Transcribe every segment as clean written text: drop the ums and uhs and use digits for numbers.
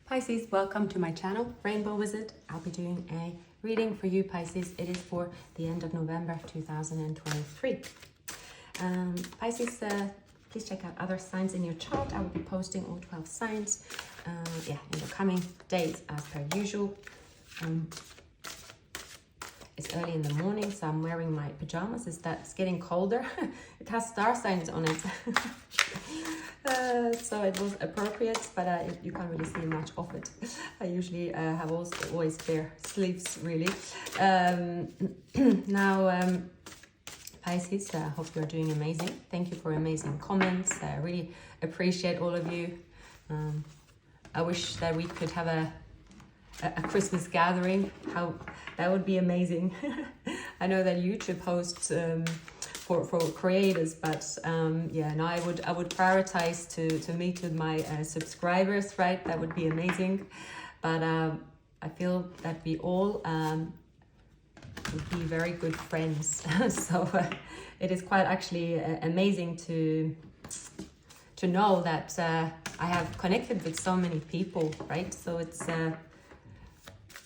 Pisces, welcome to my channel, Rainbow Wizard. I'll be doing a reading for you, Pisces. It is for the end of November 2023. Pisces, please check out other signs in your chart. I will be posting all 12 signs in the coming days as per usual. It's early in the morning, so I'm wearing my pajamas. It's getting colder. It has star signs on it. So it was appropriate, but you can't really see much of it. I usually have always bare sleeves, really. Now, Pisces, I hope you're doing amazing. Thank you for amazing comments. I really appreciate all of you. I wish that we could have a Christmas gathering. How that would be amazing. I know that YouTube hosts for creators, but no, I would prioritize to meet with my subscribers, right? That would be amazing. But I feel that we all would be very good friends. So it is quite actually amazing to know that I have connected with so many people, right? So it's a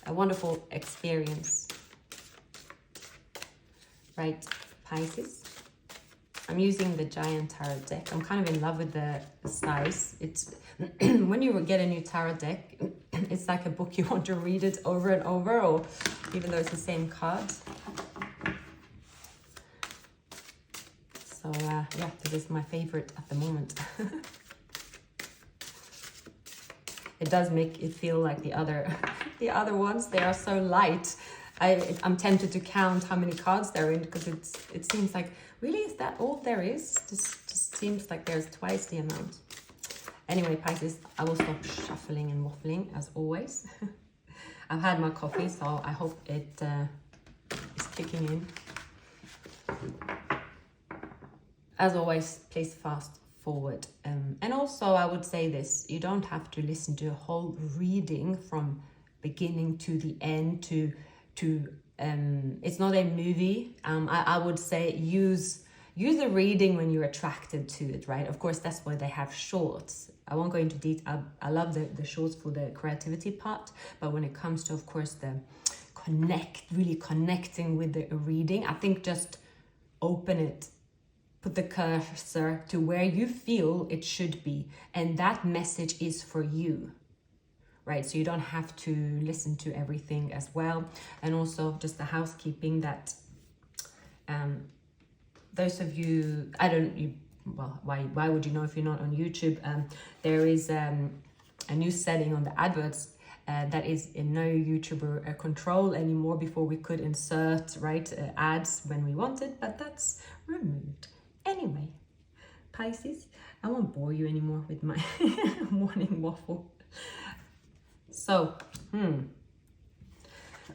wonderful experience, right, Pisces? I'm using the Giant Tarot deck. I'm kind of in love with the size. It's when you get a new tarot deck, it's like a book. You want to read it over and over, or even though it's the same card. So this is my favorite at the moment. It does make it feel like the other ones. They are so light. I'm tempted to count how many cards there are in, because it seems like, really, is that all there is? Just seems like there's twice the amount. Anyway, Pisces, I will stop shuffling and waffling as always. I've had my coffee, so I hope it is kicking in. As always, please fast forward. And also, I would say this: you don't have to listen to a whole reading from beginning to the end to it's not a movie. I would say use the reading when you're attracted to it, right? Of course, that's why they have shorts. I won't go into detail. I love the shorts for the creativity part, but when it comes to, of course, the really connecting with the reading, I think just open it, put the cursor to where you feel it should be, and that message is for you. Right, so you don't have to listen to everything as well. And also just the housekeeping that those of you, why would you know if you're not on YouTube? There is a new setting on the adverts that is in no YouTuber control anymore. Before we could insert ads when we wanted, but that's removed. Anyway, Pisces, I won't bore you anymore with my morning waffle. So,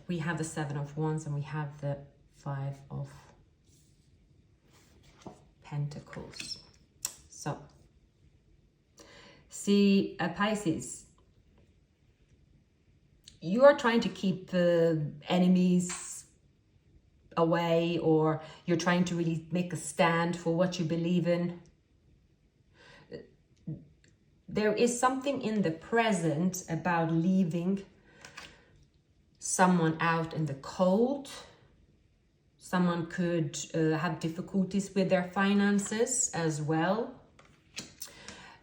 we have the Seven of Wands and we have the Five of Pentacles. So, see, Pisces, you are trying to keep enemies away, or you're trying to really make a stand for what you believe in. There is something in the present about leaving someone out in the cold. Someone could have difficulties with their finances as well.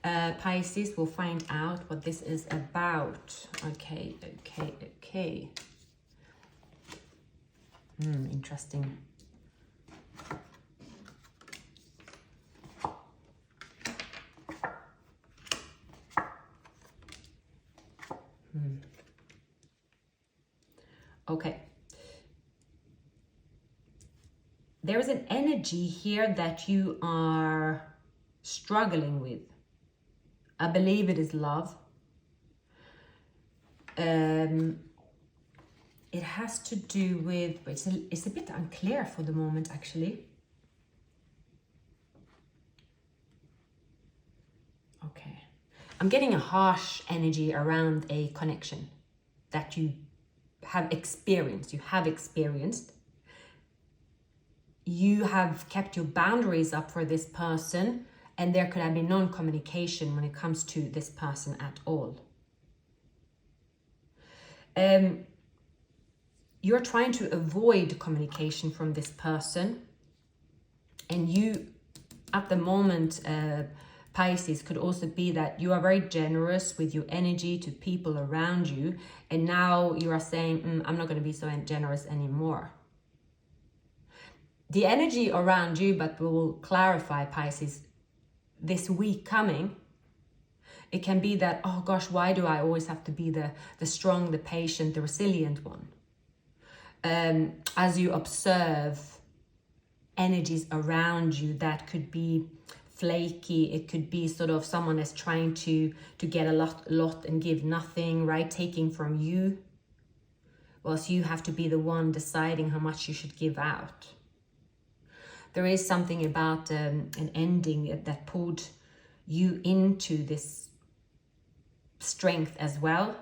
Pisces will find out what this is about. Okay. Interesting. Okay. There is an energy here that you are struggling with. I believe it is love. It has to do with, it's a bit unclear for the moment, actually. Okay. I'm getting a harsh energy around a connection that you have experienced. You have kept your boundaries up for this person, and there could have been non-communication when it comes to this person at all. You're trying to avoid communication from this person, and you, at the moment, Pisces, could also be that you are very generous with your energy to people around you, and now you are saying, I'm not going to be so generous anymore. The energy around you, but we will clarify, Pisces, this week coming, it can be that, oh gosh, why do I always have to be the strong, the patient, the resilient one? As you observe energies around you that could be flaky, it could be sort of someone that's trying to get a lot and give nothing, right? Taking from you, whilst you have to be the one deciding how much you should give out. There is something about an ending that pulled you into this strength as well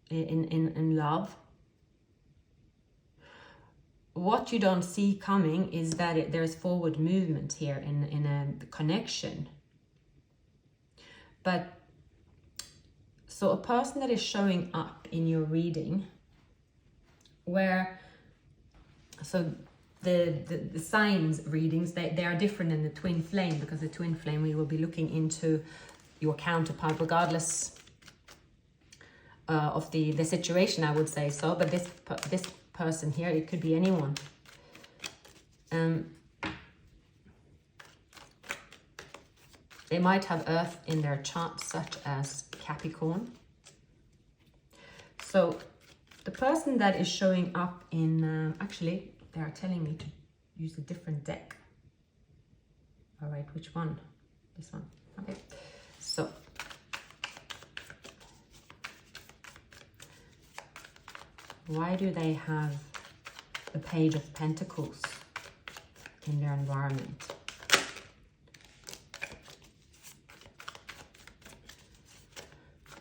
in love. What you don't see coming is that there's forward movement here in a connection. But so a person that is showing up in your reading, where so the signs readings, they are different than the twin flame, because the twin flame, we will be looking into your counterpart regardless of the situation, I would say so. But this person here, it could be anyone. They might have Earth in their chart, such as Capricorn. So the person that is showing up in, actually, they are telling me to use a different deck. All right, which one? This one. Okay. So why do they have the Page of Pentacles in their environment?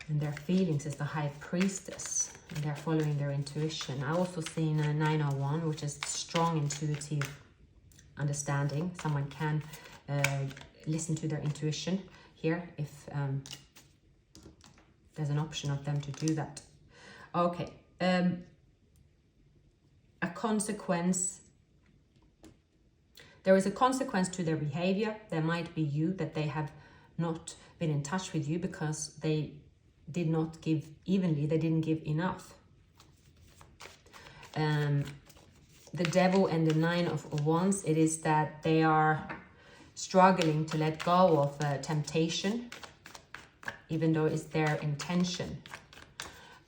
And their feelings is the High Priestess, and they're following their intuition. I also seen a 901, which is strong intuitive understanding. Someone can listen to their intuition here if there's an option of them to do that. Okay. A consequence. There is a consequence to their behavior. There might be you, that they have not been in touch with you because they did not give evenly. They didn't give enough. The Devil and the Nine of Wands, it is that they are struggling to let go of temptation, even though it's their intention.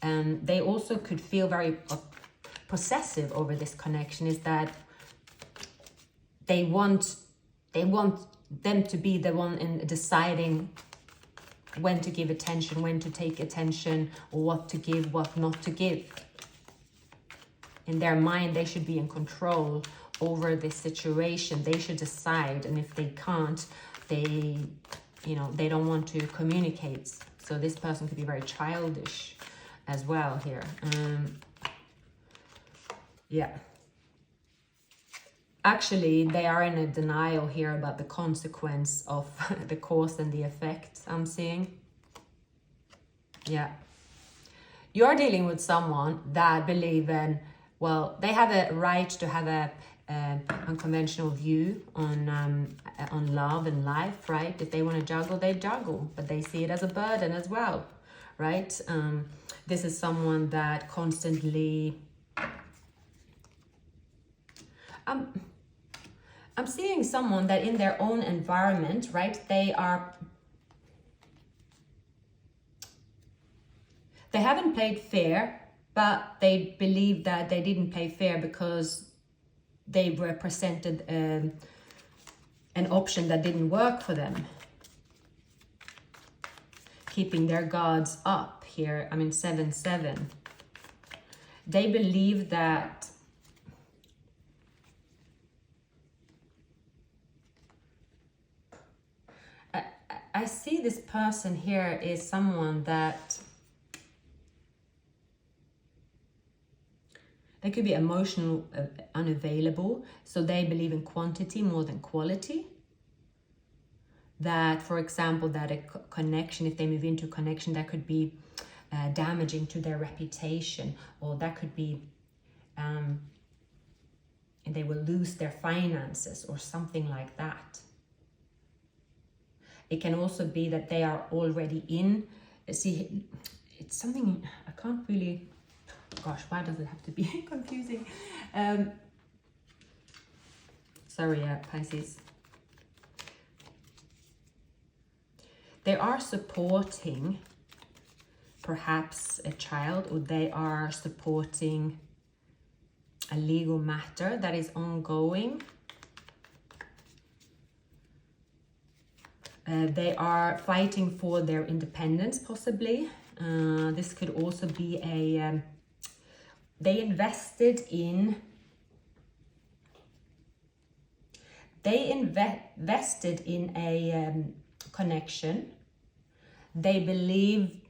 They also could feel very possessive over this connection, is that they want them to be the one in deciding when to give attention, when to take attention, or what to give, what not to give. In their mind, they should be in control over this situation. They should decide, and if they can't, they don't want to communicate. So this person could be very childish as well here. Yeah. Actually, they are in a denial here about the consequence of the cause and the effect, I'm seeing. Yeah. You're dealing with someone that believe in, well, they have a right to have a unconventional view on love and life, right? If they want to juggle, they juggle, but they see it as a burden as well, right? This is someone that constantly... I'm seeing someone that in their own environment, right, they haven't played fair, but they believe that they didn't play fair because they represented an option that didn't work for them. Keeping their guards up here, 7-7. They believe that I see this person here is someone that they could be emotional, unavailable. So they believe in quantity more than quality. That, for example, that a connection, if they move into connection, that could be damaging to their reputation, or that could be they will lose their finances or something like that. It can also be that they are already in, see, it's something I can't really, gosh, why does it have to be confusing? Sorry, Pisces. They are supporting perhaps a child, or they are supporting a legal matter that is ongoing. They are fighting for their independence, possibly. This could also be a... they invested in... a connection. They believe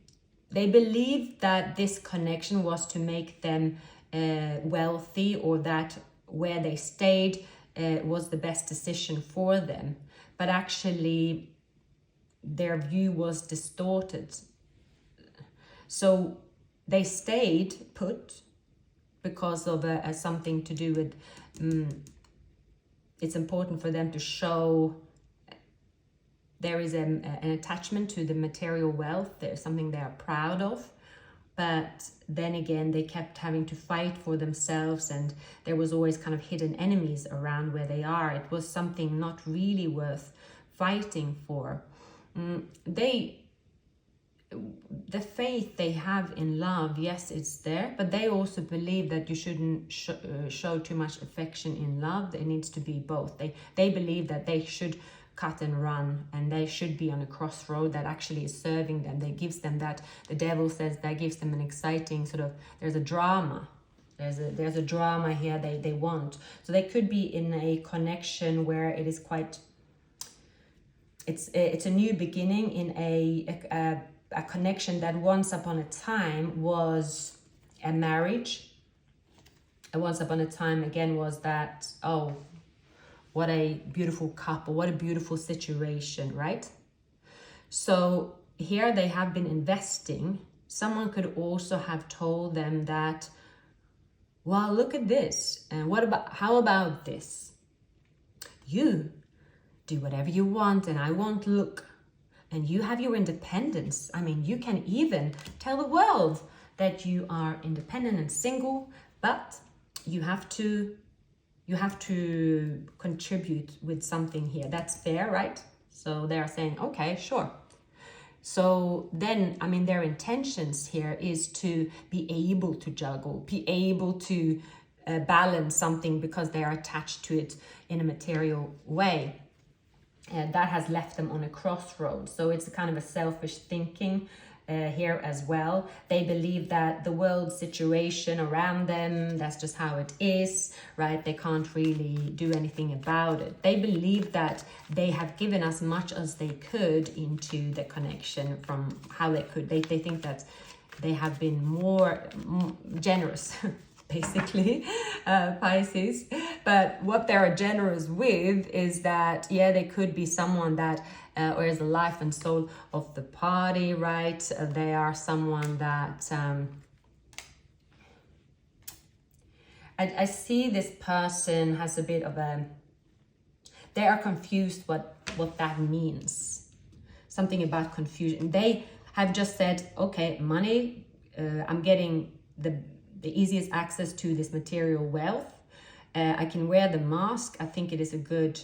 that this connection was to make them wealthy, or that where they stayed was the best decision for them. But actually, their view was distorted. So they stayed put because of something to do with... it's important for them to show there is an attachment to the material wealth. There's something they are proud of. But then again, they kept having to fight for themselves, and there was always kind of hidden enemies around where they are. It was something not really worth fighting for. The faith they have in love, yes, it's there, but they also believe that you shouldn't show too much affection in love. It needs to be both. They believe that they should cut and run, and they should be on a crossroad that actually is serving them. That gives them that, the devil says, that gives them an exciting sort of, there's a drama. There's a drama here they want. So they could be in a connection where it is quite, it's a new beginning in a connection that once upon a time was a marriage. And once upon a time again was that, oh, what a beautiful couple, what a beautiful situation, right? So here they have been investing. Someone could also have told them that, well, look at this. And how about this? You do whatever you want and I won't look. And you have your independence. I mean, you can even tell the world that you are independent and single, but you have to contribute with something here. That's fair, right? So they are saying, okay, sure. So then, I mean, their intentions here is to be able to juggle, be able to balance something because they are attached to it in a material way. And that has left them on a crossroads. So it's a kind of a selfish thinking here as well. They believe that the world situation around them, that's just how it is, right? They can't really do anything about it. They believe that they have given as much as they could into the connection from how they could. They think that they have been more generous, basically, Pisces. But what they are generous with is that, yeah, they could be someone that or is the life and soul of the party, right? They are someone that I see this person has a bit of a, they are confused what that means. Something about confusion. They have just said, okay, money, I'm getting the easiest access to this material wealth. I can wear the mask. I think it is a good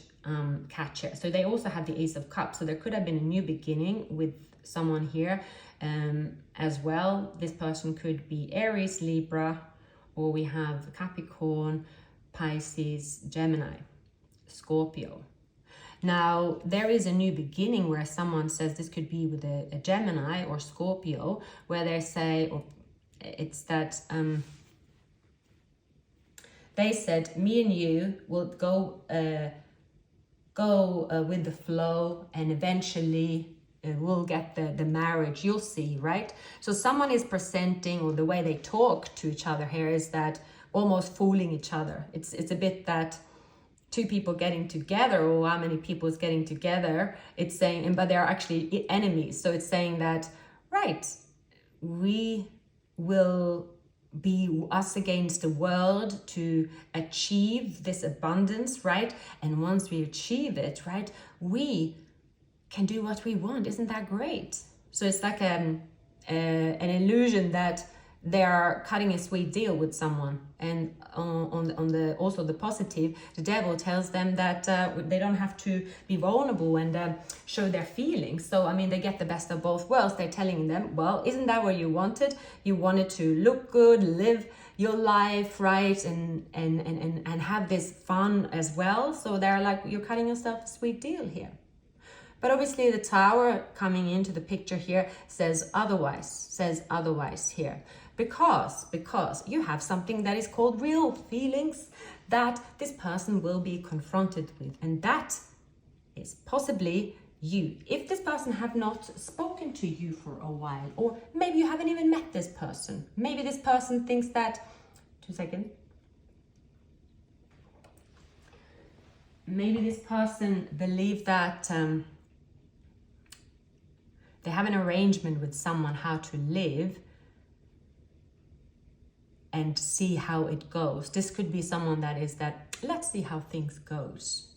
catcher. So they also have the Ace of Cups. So there could have been a new beginning with someone here as well. This person could be Aries, Libra, or we have Capricorn, Pisces, Gemini, Scorpio. Now, there is a new beginning where someone says this could be with a Gemini or Scorpio, where they say, or it's that they said, me and you will go with the flow, and eventually we'll get the marriage. You'll see, right? So someone is presenting, or the way they talk to each other here is that almost fooling each other. It's a bit that two people getting together, or how many people is getting together. It's saying, but they're actually enemies. So it's saying that, right, we will be us against the world to achieve this abundance, right? And once we achieve it, right, we can do what we want. Isn't that great? So it's like an illusion that they are cutting a sweet deal with someone. And on the also the positive, the devil tells them that they don't have to be vulnerable and show their feelings. So I mean, they get the best of both worlds. They're telling them, well, isn't that what you wanted? You wanted to look good, live your life, right, and have this fun as well. So they're like, you're cutting yourself a sweet deal here. But obviously the Tower coming into the picture here says otherwise here. Because you have something that is called real feelings that this person will be confronted with. And that is possibly you. If this person have not spoken to you for a while, or maybe you haven't even met this person. Maybe this person thinks that, 2 seconds. Maybe this person believes that they have an arrangement with someone how to live and see how it goes. This could be someone that is that, let's see how things goes.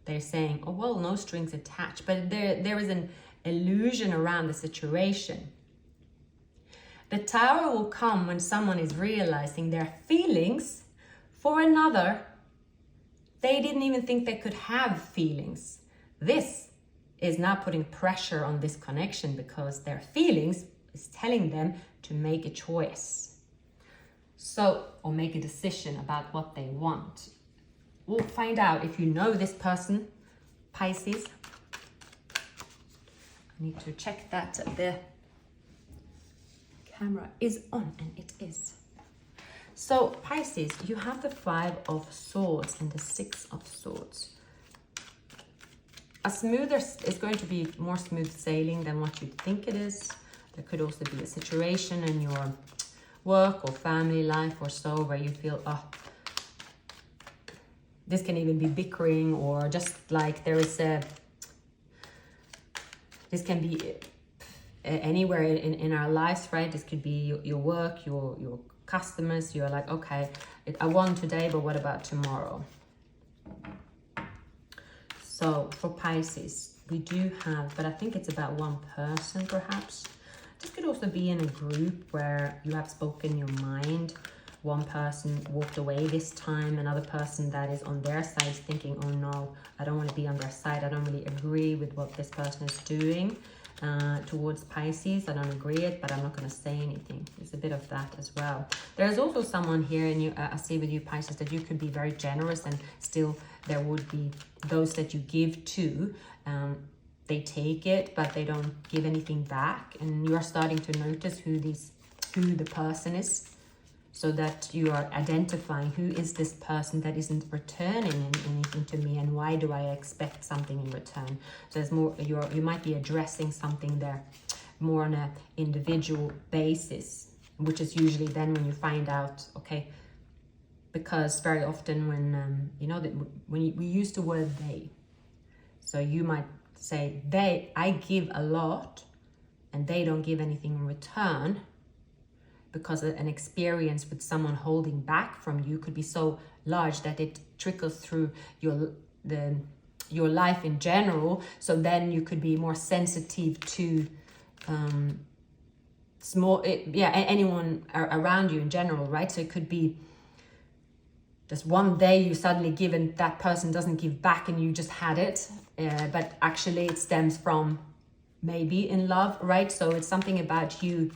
They're saying, oh, well, no strings attached. But there is an illusion around the situation. The Tower will come when someone is realizing their feelings for another. They didn't even think they could have feelings. This is now putting pressure on this connection because their feelings is telling them to make a choice. So, or make a decision about what they want. We'll find out if you know this person, Pisces. I need to check that the camera is on, and it is. So, Pisces, you have the 5 of Swords and the 6 of Swords. It's going to be more smooth sailing than what you think it is. There could also be a situation in your work or family life or so where you feel, oh, this can even be bickering, or just like there is this can be anywhere in our lives, right? This could be your work, your customers. You're like, okay, I won today, but what about tomorrow? So for Pisces, we do have, but I think it's about one person perhaps. This could also be in a group where you have spoken your mind. One person walked away this time, another person that is on their side is thinking, oh no, I don't want to be on their side. I don't really agree with what this person is doing towards Pisces. I don't agree it, but I'm not going to say anything. There's a bit of that as well. There's also someone here, and I see with you, Pisces, that you could be very generous, and still there would be those that you give to. They take it, but they don't give anything back. And you are starting to notice who the person is, so that you are identifying who is this person that isn't returning anything to me, and why do I expect something in return. So there's more, you might be addressing something there more on an individual basis, which is usually then when you find out, okay, because very often when, we use the word they, so you might say, I give a lot and they don't give anything in return, because an experience with someone holding back from you could be so large that it trickles through your life in general. So then you could be more sensitive to anyone around you in general, right? So it could be just one day you suddenly give and that person doesn't give back and you just had it, but actually it stems from maybe in love, right? So it's something about you.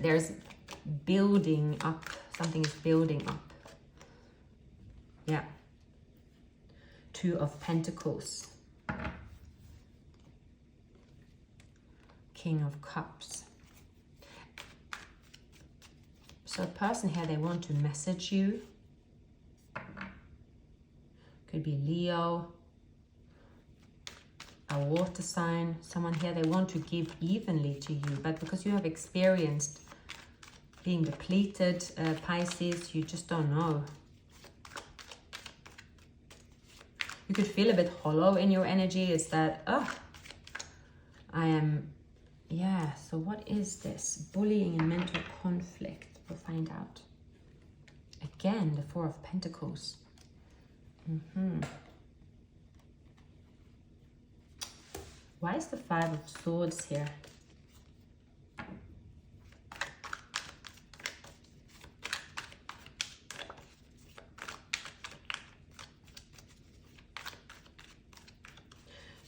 There's building up, something is building up. Yeah. 2 of Pentacles. King of Cups. So a person here, they want to message you. Could be Leo, a water sign. Someone here, they want to give evenly to you, but because you have experienced being depleted, Pisces, you just don't know. You could feel a bit hollow in your energy. It's that, I am, yeah, so what is this? Bullying and mental conflict. We'll find out. Again, the Four of Pentacles. Why is the Five of Swords here?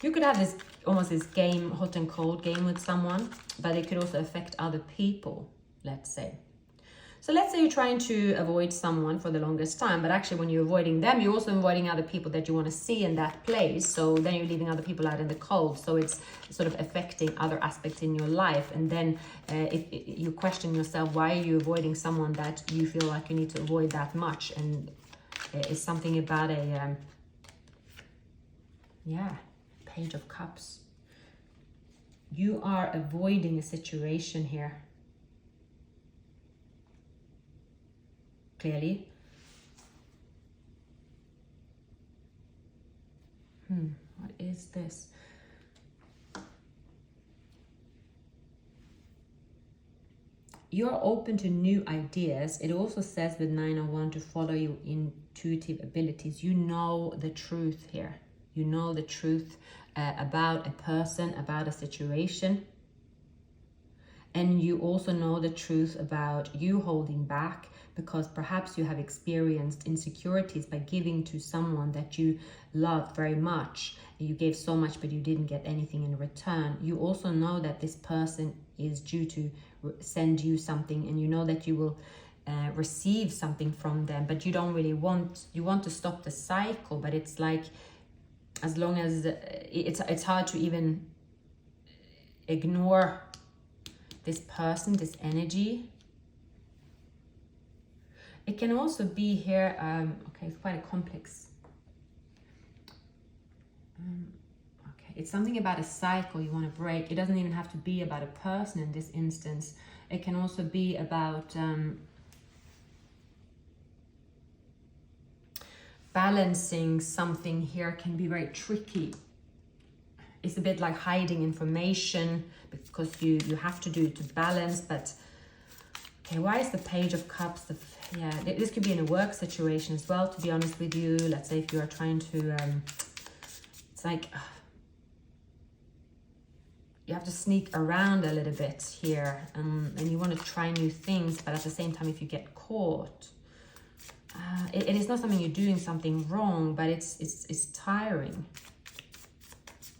You could have this, almost this game, hot and cold game with someone, but it could also affect other people, let's say. So let's say you're trying to avoid someone for the longest time, but actually when you're avoiding them, you're also avoiding other people that you want to see in that place. So then you're leaving other people out in the cold. So it's sort of affecting other aspects in your life. And then if you question yourself, why are you avoiding someone that you feel like you need to avoid that much? And it's something about a, Page of Cups. You are avoiding a situation here. Clearly. What is this? You're open to new ideas. It also says with 901 to follow your intuitive abilities. You know the truth here. You know the truth about a person, about a situation. And you also know the truth about you holding back because perhaps you have experienced insecurities by giving to someone that you love very much. You gave so much, but you didn't get anything in return. You also know that this person is due to send you something, and you know that you will receive something from them, but you don't really you want to stop the cycle, but it's like, as long as it's hard to even ignore this person, this energy. It can also be here, okay, it's quite a complex. Okay, it's something about a cycle you want to break. It doesn't even have to be about a person in this instance. It can also be about balancing something here. Can be very tricky. It's a bit like hiding information because you have to do it to balance. But okay, why is the Page of Cups? This could be in a work situation as well, to be honest with you. Let's say if you are trying to, it's like you have to sneak around a little bit here, and you want to try new things, but at the same time, if you get caught, it is not something you're doing something wrong, but it's tiring.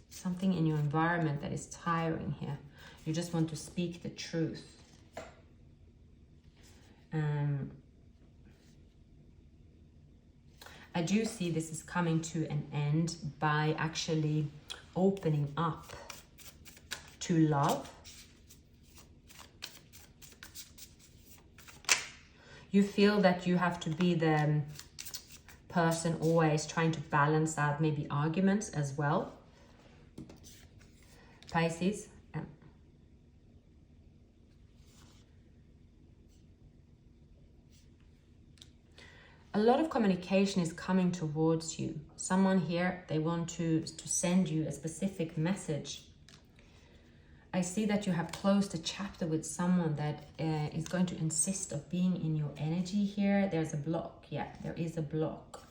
Something in your environment that is tiring here. You just want to speak the truth. I do see this is coming to an end by actually opening up to love. You feel that you have to be the person always trying to balance out maybe arguments as well. Pisces. A lot of communication is coming towards you. Someone here, they want to send you a specific message. I see that you have closed a chapter with someone that is going to insist of being in your energy here. There's a block. Yeah, there is a block.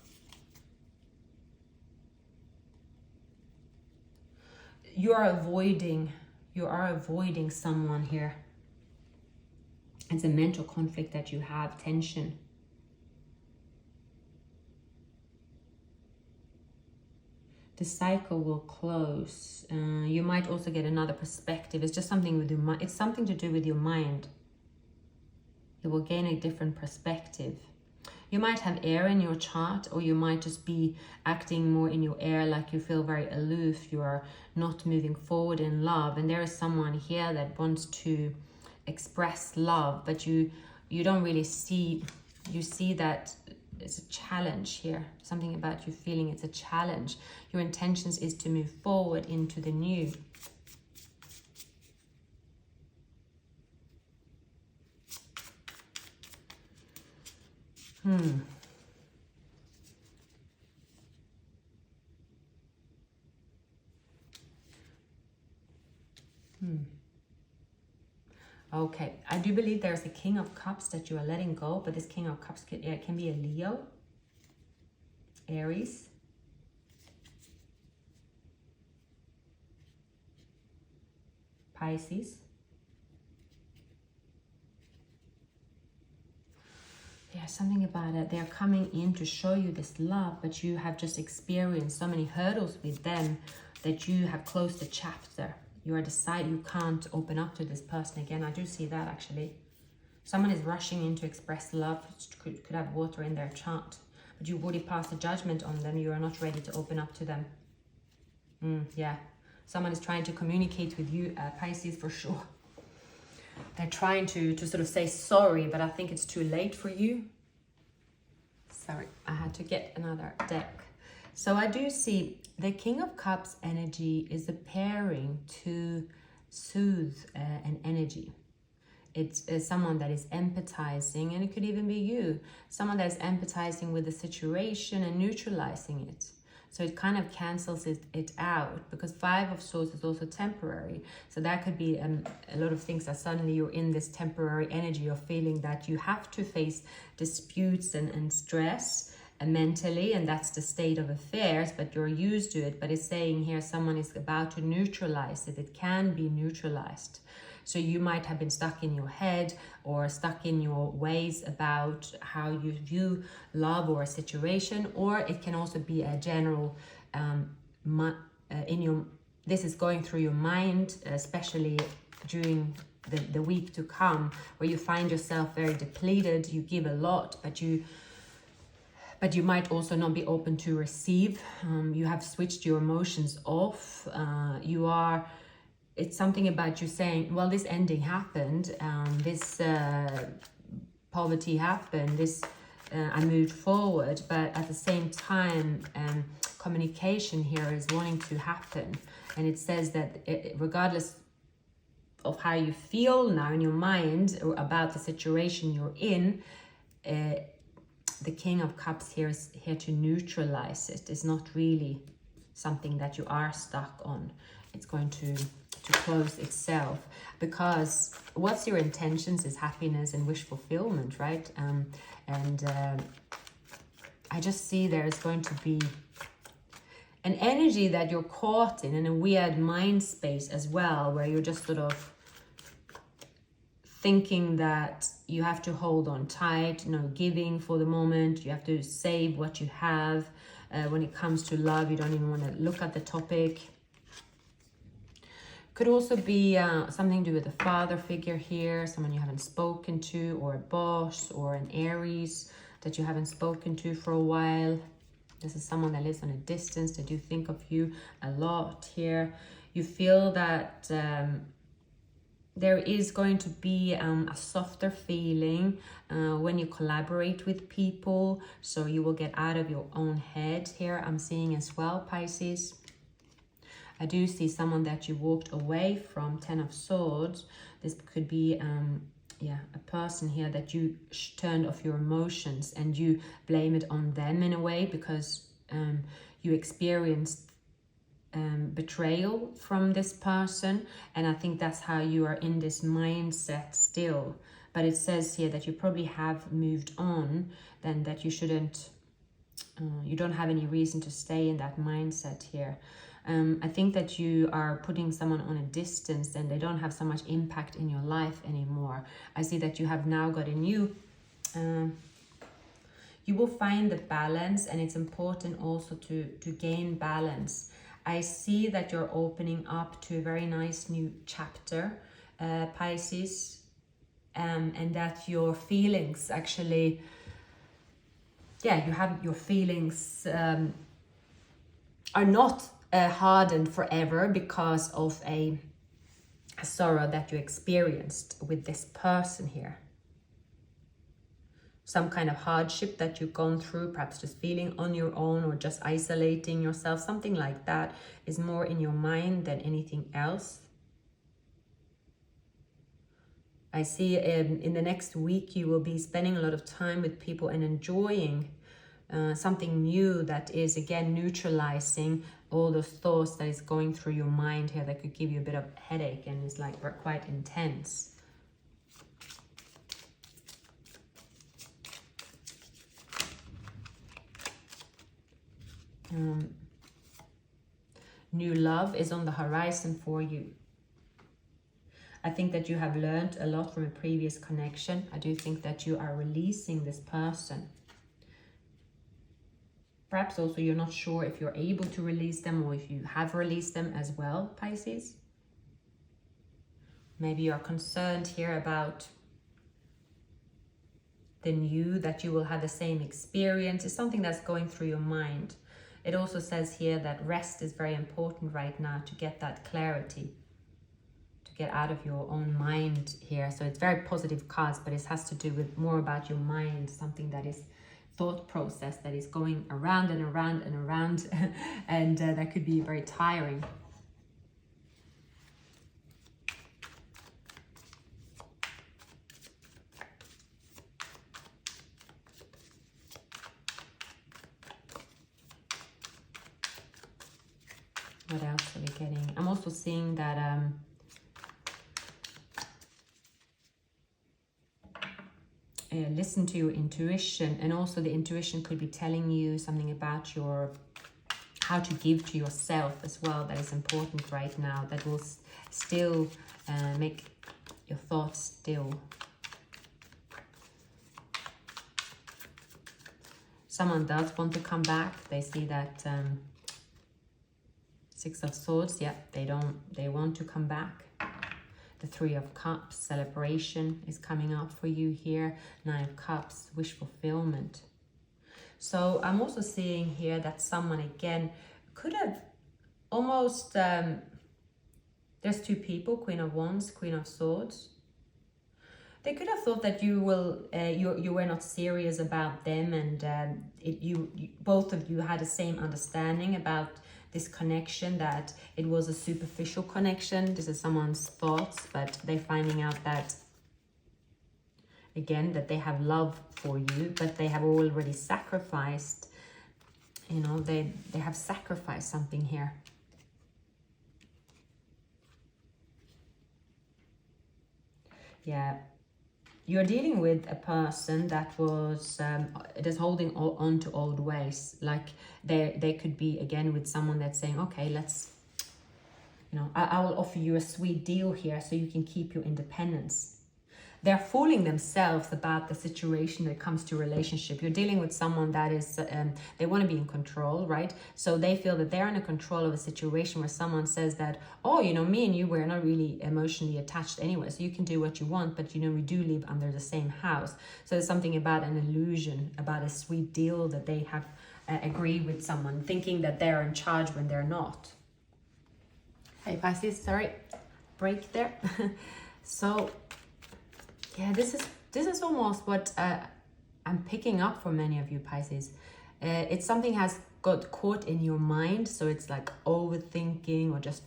You are avoiding someone here. It's a mental conflict that you have, tension. The cycle will close. You might also get another perspective. It's just something with your mind. It's something to do with your mind. You will gain a different perspective. You might have air in your chart, or you might just be acting more in your air, like you feel very aloof. You are not moving forward in love. And there is someone here that wants to express love, but you don't really see. You see that it's a challenge here. Something about you feeling it's a challenge. Your intentions is to move forward into the new. Okay, I do believe there's a King of Cups that you are letting go, but this King of Cups can be a Leo, Aries, Pisces. Yeah, something about it. They're coming in to show you this love, but you have just experienced so many hurdles with them that you have closed the chapter. You are decided you can't open up to this person again. I do see that actually. Someone is rushing in to express love. Could have water in their chart, but you've already passed a judgment on them. You are not ready to open up to them. Yeah, someone is trying to communicate with you, Pisces, for sure. They're trying to sort of say sorry, but I think it's too late for you. Sorry, I had to get another deck. So I do see the King of Cups energy is appearing to soothe an energy. It's someone that is empathizing, and it could even be you. Someone that is empathizing with the situation and neutralizing it. So it kind of cancels it out, because Five of Swords is also temporary. So that could be a lot of things that suddenly you're in this temporary energy of feeling that you have to face disputes and stress mentally, and that's the state of affairs, but you're used to it. But it's saying here someone is about to neutralize it. It can be neutralized. So you might have been stuck in your head or stuck in your ways about how you view love or a situation, or it can also be a general this is going through your mind, especially during the week to come, where you find yourself very depleted. You give a lot, but you might also not be open to receive. You have switched your emotions off. It's something about you saying, well, this ending happened, this poverty happened, I moved forward, but at the same time, communication here is wanting to happen. And it says that regardless of how you feel now in your mind or about the situation you're in, the King of Cups here is here to neutralize it. It's not really something that you are stuck on. It's going to close itself, because what's your intentions is happiness and wish fulfillment, right? I just see there's going to be an energy that you're caught in a weird mind space as well, where you're just sort of thinking that you have to hold on tight, giving for the moment. You have to save what you have. When it comes to love, you don't even want to look at the topic. Could also be something to do with a father figure here, someone you haven't spoken to, or a boss, or an Aries that you haven't spoken to for a while. This is someone that lives on a distance. They do think of you a lot here. You feel that there is going to be a softer feeling when you collaborate with people. So you will get out of your own head here, I'm seeing as well, Pisces. I do see someone that you walked away from, Ten of Swords. This could be a person here that you turned off your emotions and you blame it on them in a way, because you experienced betrayal from this person, and I think that's how you are in this mindset still. But it says here that you probably have moved on, then that you shouldn't, you don't have any reason to stay in that mindset here. I think that you are putting someone on a distance and they don't have so much impact in your life anymore. I see that you have now got a new, you will find the balance, and it's important also to gain balance. I see that you're opening up to a very nice new chapter, Pisces, and that your feelings actually, you have your feelings are not hardened forever because of a sorrow that you experienced with this person here. Some kind of hardship that you've gone through, perhaps just feeling on your own or just isolating yourself, something like that is more in your mind than anything else. I see in the next week you will be spending a lot of time with people and enjoying something new that is again neutralizing all those thoughts that is going through your mind here that could give you a bit of headache and is like quite intense. New love is on the horizon for you. I think that you have learned a lot from a previous connection. I do think that you are releasing this person. Perhaps also you're not sure if you're able to release them or if you have released them as well, Pisces. Maybe you're concerned here about the new, that you will have the same experience. It's something that's going through your mind. It also says here that rest is very important right now to get that clarity, to get out of your own mind here. So it's very positive cards, but it has to do with more about your mind, something that is thought process that is going around and around and around, and that could be very tiring. What else are we getting? I'm also seeing that listen to your intuition, and also the intuition could be telling you something about your how to give to yourself as well. That is important right now. That will still make your thoughts still. Someone does want to come back. They see that Six of Swords. Yeah, they want to come back. The Three of Cups, celebration is coming up for you here. Nine of Cups, wish fulfillment. So I'm also seeing here that someone again could have almost, there's two people, Queen of Wands, Queen of Swords. They could have thought that you were not serious about them, and you both of you had the same understanding about this connection, that it was a superficial connection. This is someone's thoughts, but they're finding out that, again, that they have love for you, but they have already sacrificed, you know, they have sacrificed something here. Yeah. You're dealing with a person that was that's holding on to old ways. Like they could be again with someone that's saying, okay, let's, you know, I will offer you a sweet deal here so you can keep your independence. They're fooling themselves about the situation that comes to relationship. You're dealing with someone that is, they want to be in control, right? So they feel that they're in control of a situation where someone says that, oh, you know, me and you, we're not really emotionally attached anyway, so you can do what you want, but, you know, we do live under the same house. So there's something about an illusion, about a sweet deal that they have agreed with someone, thinking that they're in charge when they're not. Hey, Pisces, sorry, break there. So, yeah, this is almost what I'm picking up for many of you, Pisces. It's something has got caught in your mind, so it's like overthinking or just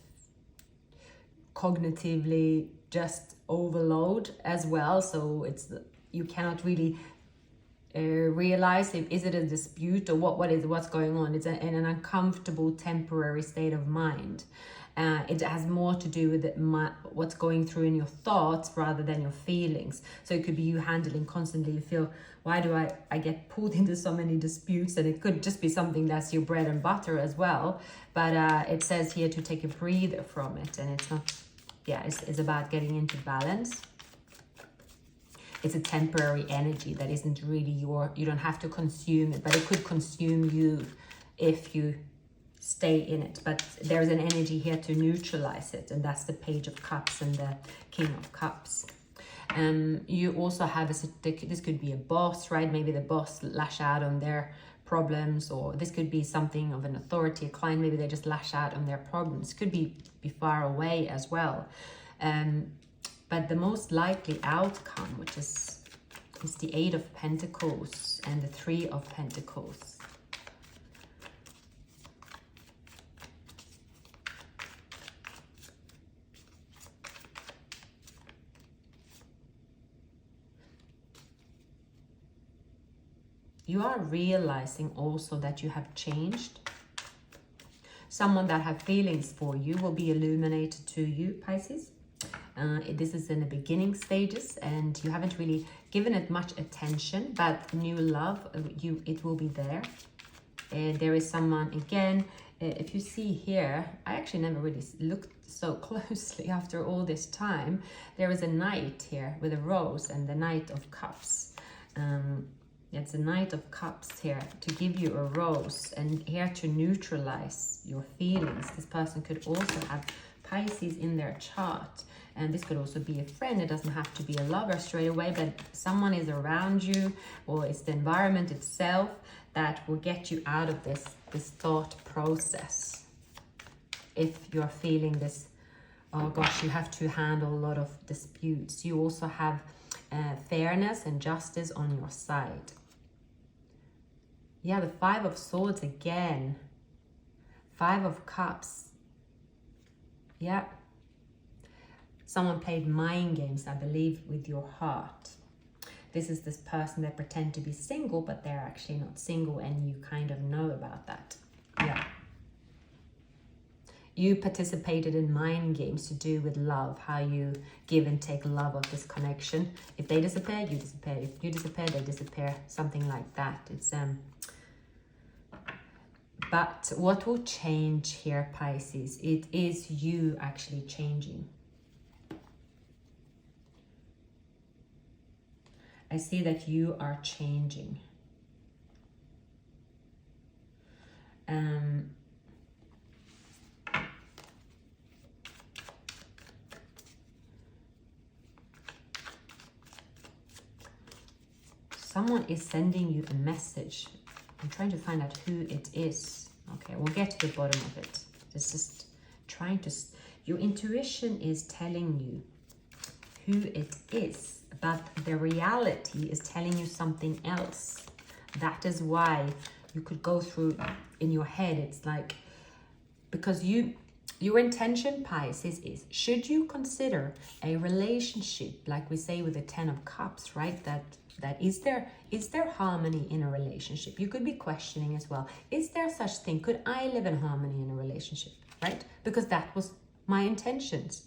cognitively just overload as well. So it's you cannot really realize if is it a dispute or what's going on. It's in an uncomfortable temporary state of mind. It has more to do with what's going through in your thoughts rather than your feelings. So it could be you handling constantly. You feel, why do I get pulled into so many disputes? And it could just be something that's your bread and butter as well. But it says here to take a breather from it. And it's not, yeah, it's about getting into balance. It's a temporary energy that isn't really you don't have to consume it, but it could consume you if you stay in it. But there's an energy here to neutralize it, and that's the Page of Cups and the King of Cups. You also have this could be a boss, right? Maybe the boss lash out on their problems, or this could be something of an authority, a client, maybe they just lash out on their problems. Could be far away as well. But the most likely outcome, which is the Eight of Pentacles and the Three of Pentacles. You are realizing also that you have changed. Someone that have feelings for you will be illuminated to you, Pisces. This is in the beginning stages and you haven't really given it much attention, but new love, it will be there. There is someone, again, if you see here, I actually never really looked so closely after all this time. There is a knight here with a rose and the Knight of Cups. It's a Knight of Cups here to give you a rose and here to neutralize your feelings. This person could also have Pisces in their chart. And this could also be a friend. It doesn't have to be a lover straight away, but someone is around you, or it's the environment itself that will get you out of this thought process. If you're feeling this, oh gosh, you have to handle a lot of disputes. You also have fairness and justice on your side. Yeah, the Five of Swords again. Five of Cups. Yeah. Someone played mind games, I believe, with your heart. This is this person that pretend to be single, but they're actually not single, and you kind of know about that. Yeah. You participated in mind games to do with love, how you give and take love of this connection. If they disappear, you disappear. If you disappear, they disappear. Something like that. It's But what will change here, Pisces? It is you actually changing. I see that you are changing. Someone is sending you a message. I'm trying to find out who it is. Okay, we'll get to the bottom of it. It's just trying to... Your intuition is telling you who it is, but the reality is telling you something else. That is why you could go through in your head. It's like, because your intention, Pisces, is, should you consider a relationship, like we say with the Ten of Cups, right? That is there harmony in a relationship? You could be questioning as well. Is there such thing? Could I live in harmony in a relationship, right? Because that was my intentions.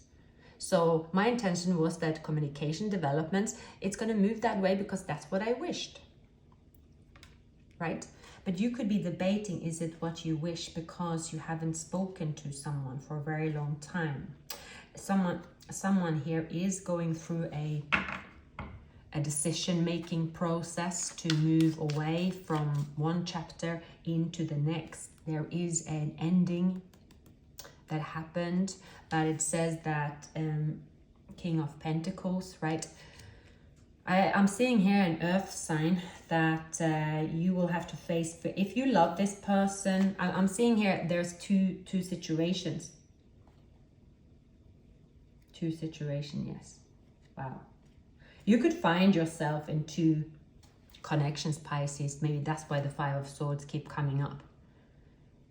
So my intention was that communication developments, it's going to move that way because that's what I wished, right? But you could be debating, is it what you wish because you haven't spoken to someone for a very long time? Someone here is going through a decision-making process to move away from one chapter into the next. There is an ending that happened, but it says that King of Pentacles, right? I'm seeing here an earth sign that you will have to face. If you love this person, I'm seeing here there's two situations. Two situations, yes. Wow. You could find yourself in two connections, Pisces. Maybe that's why the Five of Swords keep coming up.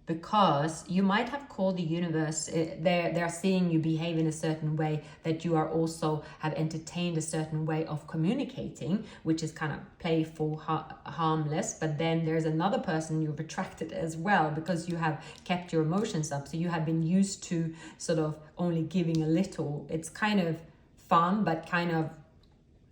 Because you might have called the universe, they're seeing you behave in a certain way, that you are also have entertained a certain way of communicating, which is kind of playful, harmless. But then there's another person you've attracted as well, because you have kept your emotions up. So you have been used to sort of only giving a little. It's kind of fun, but kind of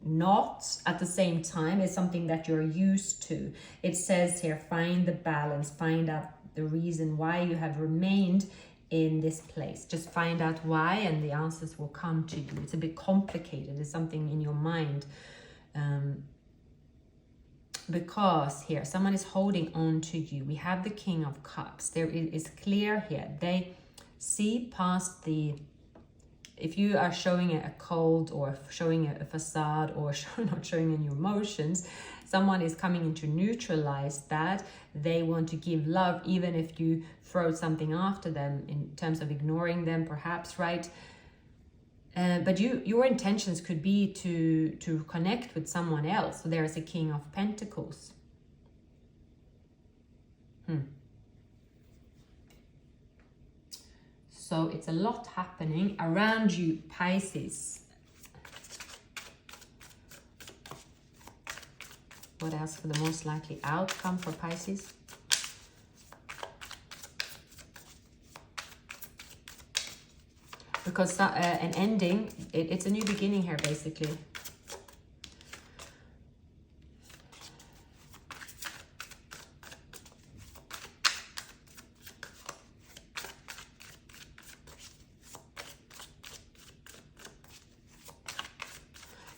not at the same time. It's something that you're used to. It says here, find the balance, find out the reason why you have remained in this place. Just find out why, and the answers will come to you. It's a bit complicated. It's something in your mind. Because here, someone is holding on to you. We have the King of Cups. There is clear here. They see past the... If you are showing a cold or showing a facade or not showing any emotions, someone is coming in to neutralize that. They want to give love, even if you throw something after them in terms of ignoring them, perhaps, right? But your intentions could be to connect with someone else. So there's a King of Pentacles. So it's a lot happening around you, Pisces. What else for the most likely outcome for Pisces? Because an ending, it's a new beginning here, basically.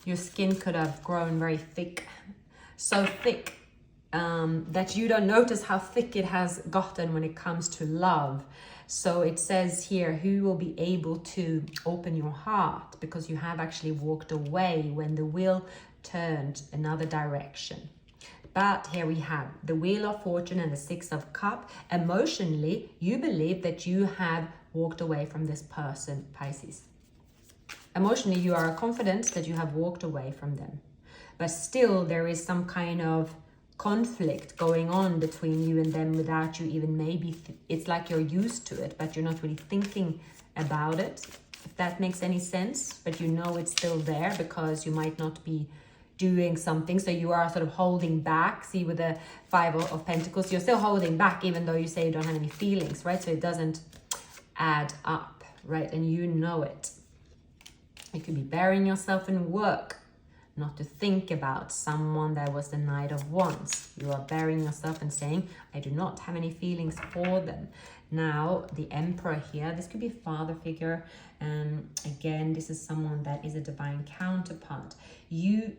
Your skin could have grown very thick, so thick that you don't notice how thick it has gotten when it comes to love. So it says here, who will be able to open your heart, because you have actually walked away when the wheel turned another direction. But here we have the Wheel of Fortune and the Six of Cups. Emotionally, you believe that you have walked away from this person, Pisces. Emotionally, you are confident that you have walked away from them. But still, there is some kind of conflict going on between you and them without you even maybe... It's like you're used to it, but you're not really thinking about it. If that makes any sense. But you know it's still there because you might not be doing something, so you are sort of holding back. See, with the Five of Pentacles, you're still holding back even though you say you don't have any feelings, right? So it doesn't add up, right? And you know it. You could be burying yourself in work, not to think about someone that was the Knight of Wands. You are burying yourself and saying, I do not have any feelings for them. Now, the Emperor here, this could be a father figure. Again, this is someone that is a divine counterpart. You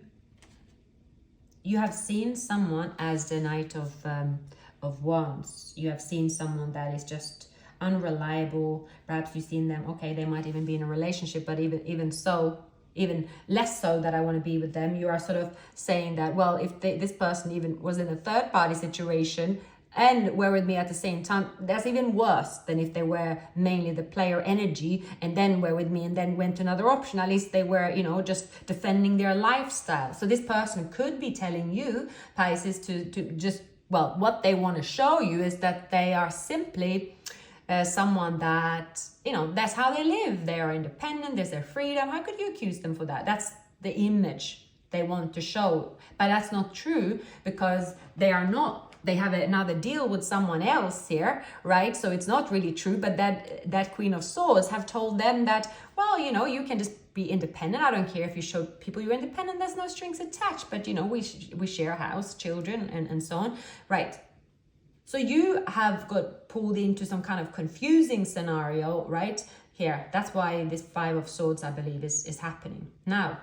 have seen someone as the Knight of Wands. You have seen someone that is just unreliable. Perhaps you've seen them, okay, they might even be in a relationship, but even so, even less so that I want to be with them. You are sort of saying that, well, if this person even was in a third party situation and were with me at the same time, that's even worse than if they were mainly the player energy and then were with me and then went to another option. At least they were, you know, just defending their lifestyle. So this person could be telling you, Pisces, to just, well, what they want to show you is that they are simply someone that, you know, that's how they live. They are independent, there's their freedom. How could you accuse them for that? That's the image they want to show. But that's not true, because they are not. They have another deal with someone else here, right? So it's not really true. But that Queen of Swords have told them that, well, you know, you can just be independent. I don't care if you show people you're independent. There's no strings attached. But, you know, we share a house, children, and so on, right? So you have got pulled into some kind of confusing scenario, right? Here, that's why this Five of Swords, I believe, is happening. Now,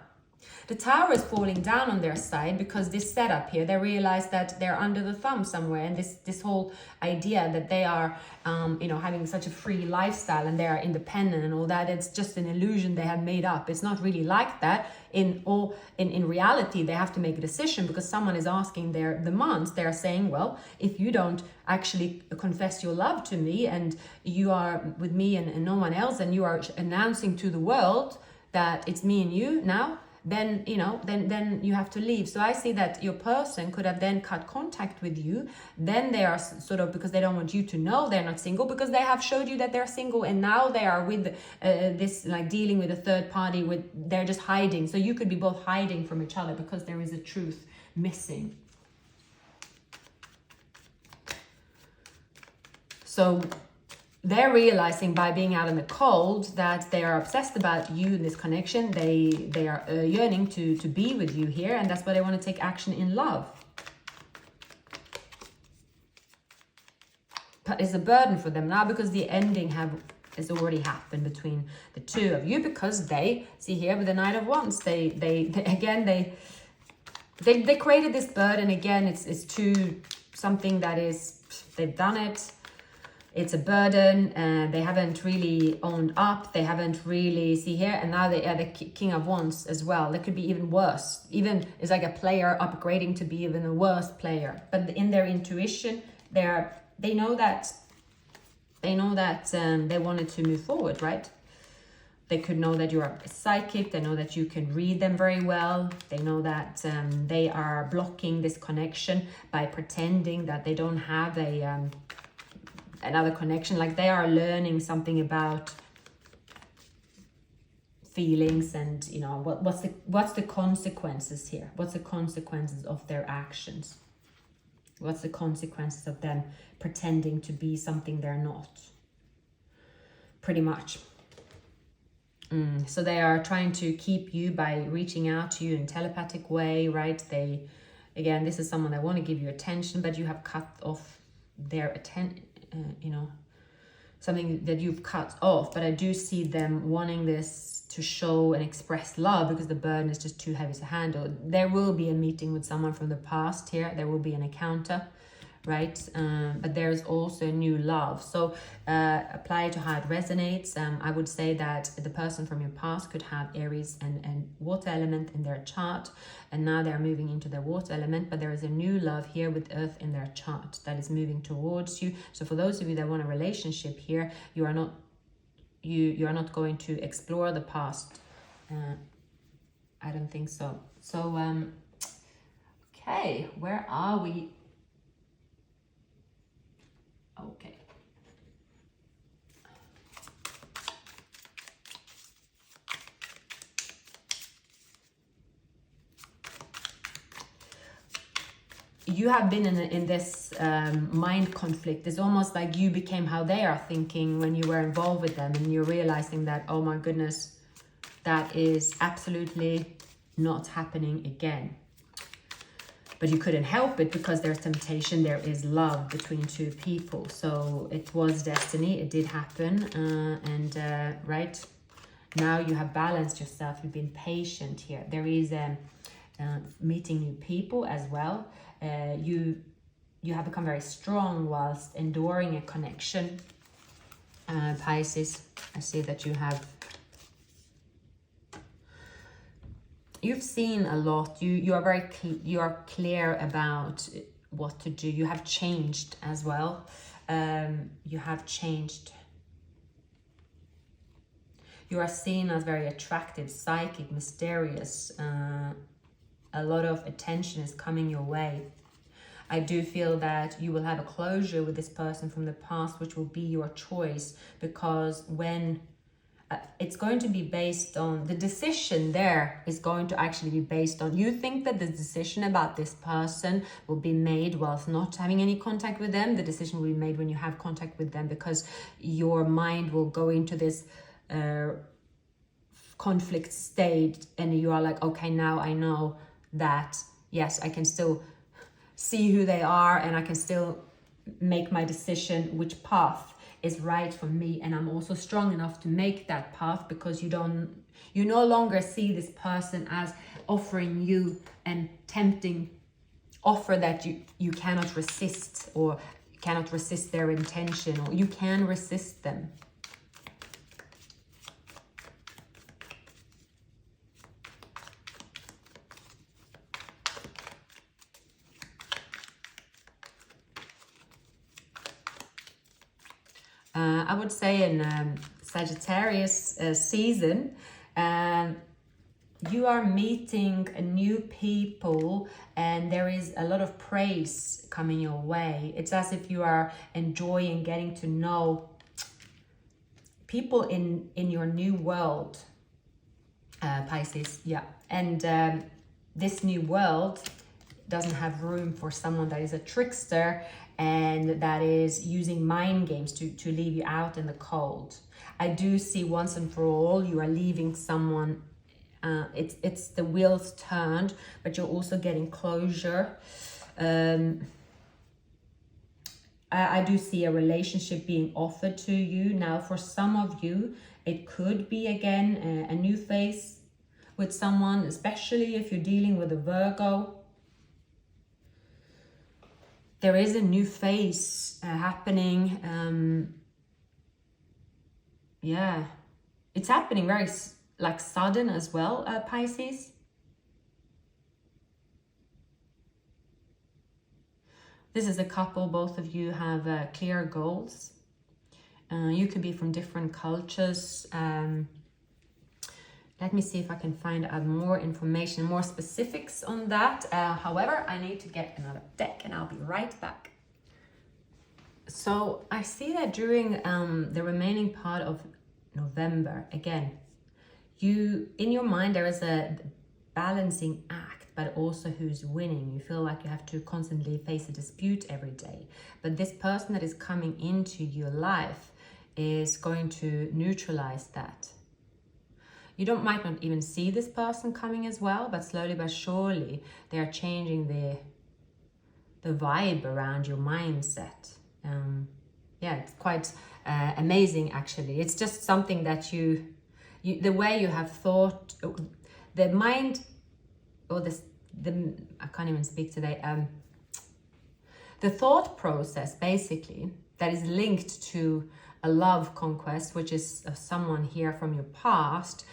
the Tower is falling down on their side because this setup here, they realize that they're under the thumb somewhere. And this whole idea that they are, you know, having such a free lifestyle and they are independent and all that, it's just an illusion they have made up. It's not really like that. In reality, they have to make a decision because someone is asking their demands. They're saying, well, if you don't actually confess your love to me and you are with me and no one else, and you are announcing to the world that it's me and you now, then, you know, then you have to leave. So I see that your person could have then cut contact with you. Then they are sort of, because they don't want you to know they're not single, because they have showed you that they're single, and now they are with this, like, dealing with a third party, they're just hiding. So you could be both hiding from each other because there is a truth missing. So they're realizing by being out in the cold that they are obsessed about you in this connection. They are yearning to be with you here, and that's why they want to take action in love. But it's a burden for them now because the ending has already happened between the two of you, because they see here with the Knight of Wands, they created this burden again. It's to something that is, they've done it. It's a burden, and they haven't really owned up. They haven't really, see here, and now they are the King of Wands as well. They could be even worse. Even it's like a player upgrading to be even a worse player. But in their intuition, they know that they wanted to move forward, right? They could know that you are psychic. They know that you can read them very well. They know that they are blocking this connection by pretending that they don't have another connection. Like, they are learning something about feelings, and, you know, what's the consequences here? What's the consequences of their actions? What's the consequences of them pretending to be something they're not? Pretty much. So they are trying to keep you by reaching out to you in telepathic way, right? Again, this is someone that want to give you attention, but you have cut off their attention. You know, something that you've cut off. But I do see them wanting this to show and express love because the burden is just too heavy to handle. There will be a meeting with someone from the past here. There will be an encounter, right? But there's also new love. So apply it to how it resonates. I would say that the person from your past could have Aries and water element in their chart, and now they're moving into their water element, but there is a new love here with earth in their chart that is moving towards you. So for those of you that want a relationship here, you are not going to explore the past. I don't think so. So okay, where are we? Okay. You have been in this mind conflict. It's almost like you became how they are thinking when you were involved with them, and you're realizing that, oh my goodness, that is absolutely not happening again. But you couldn't help it because there's temptation, there is love between two people. So it was destiny, it did happen. Right now you have balanced yourself, you've been patient here. There is meeting new people as well. You have become very strong whilst enduring a connection. Pisces, I see that you've seen a lot. You are clear about what to do. You have changed as well. You have changed. You are seen as very attractive, psychic, mysterious. A lot of attention is coming your way. I do feel that you will have a closure with this person from the past, which will be your choice, because when it's going to be based on, the decision there is going to actually be based on, you think that the decision about this person will be made whilst not having any contact with them. The decision will be made when you have contact with them, because your mind will go into this conflict state, and you are like, okay, now I know that, yes, I can still see who they are, and I can still make my decision which path is right for me, and I'm also strong enough to make that path, because you no longer see this person as offering you an tempting offer that you cannot resist, or cannot resist their intention, or you can resist them. I would say in Sagittarius season, you are meeting new people, and there is a lot of praise coming your way. It's as if you are enjoying getting to know people in your new world, Pisces. Yeah, and this new world doesn't have room for someone that is a trickster and that is using mind games to leave you out in the cold. I do see once and for all you are leaving someone. It's the wheels turned, but you're also getting closure. I do see a relationship being offered to you. Now, for some of you, it could be, again, a new phase with someone, especially if you're dealing with a Virgo. There is a new phase happening. Yeah, it's happening very sudden as well, Pisces. This is a couple, both of you have clear goals. You could be from different cultures. Let me see if I can find out more information, more specifics on that. However, I need to get another deck and I'll be right back. So I see that during the remaining part of November, again, in your mind, there is a balancing act, but also who's winning. You feel like you have to constantly face a dispute every day. But this person that is coming into your life is going to neutralize that. You might not even see this person coming as well, but slowly but surely they are changing the vibe around your mindset. Yeah, it's quite amazing actually. It's just something that you the way you have thought, the mind, or I can't even speak today. The thought process, basically, that is linked to a love conquest, which is someone here from your past,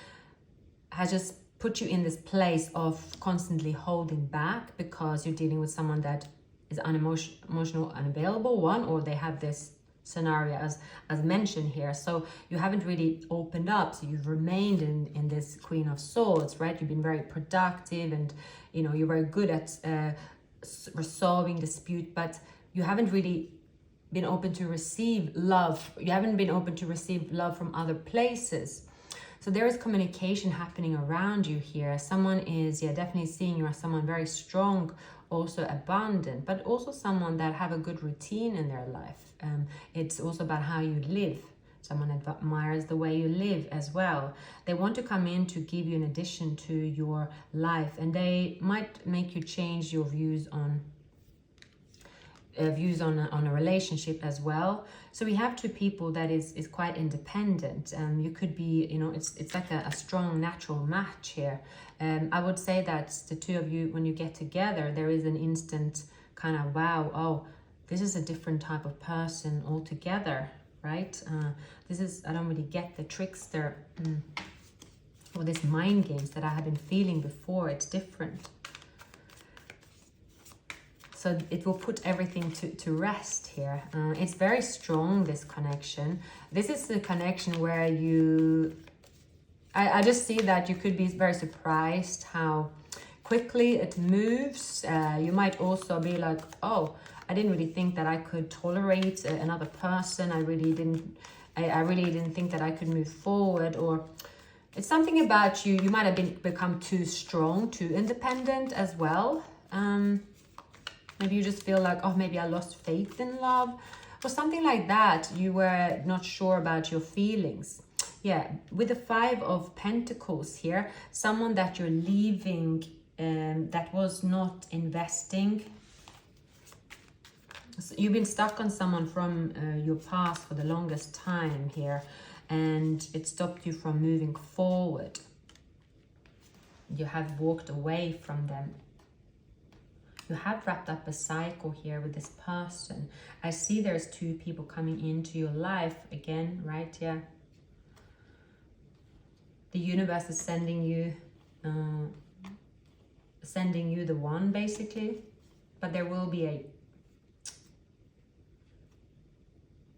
has just put you in this place of constantly holding back because you're dealing with someone that is emotional, unavailable, one, or they have this scenario as mentioned here. So you haven't really opened up, so you've remained in this Queen of Swords, right? You've been very productive, and you're very good at resolving dispute, but you haven't really been open to receive love. You haven't been open to receive love from other places. So there is communication happening around you here. Someone is definitely seeing you as someone very strong, also abundant, but also someone that have a good routine in their life. It's also about how you live. Someone admires the way you live as well. They want to come in to give you an addition to your life, and they might make you change your views on a relationship as well. So we have two people that is quite independent. You could be, it's like a strong natural match here. I would say that the two of you, when you get together, there is an instant kind of wow, oh, this is a different type of person altogether, right? I don't really get the trickster or this mind games that I have been feeling before. It's different. So it will put everything to rest here. It's very strong, this connection. This is the connection where I just see that you could be very surprised how quickly it moves. You might also be like, oh, I didn't really think that I could tolerate another person. I really didn't think that I could move forward. Or it's something about you. You might have become too strong, too independent as well. Maybe you just feel like, oh, maybe I lost faith in love or something like that. You were not sure about your feelings. Yeah, with the Five of Pentacles here, someone that you're leaving that was not investing. So you've been stuck on someone from your past for the longest time here, and it stopped you from moving forward. You have walked away from them. You have wrapped up a cycle here with this person. I see there's two people coming into your life again, right? Yeah. The universe is sending you the one, basically. But there will be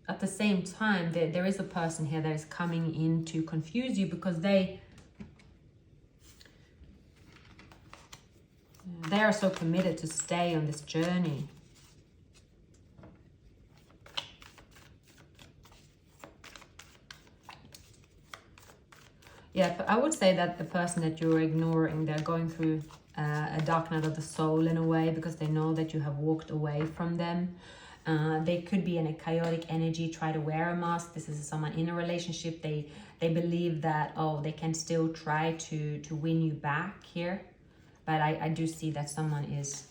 at the same time, there is a person here that is coming in to confuse you because they are so committed to stay on this journey. Yeah, but I would say that the person that you're ignoring, they're going through a dark night of the soul in a way, because they know that you have walked away from them. They could be in a chaotic energy, try to wear a mask. This is someone in a relationship. They believe that, oh, they can still try to win you back here. But I do see that someone is...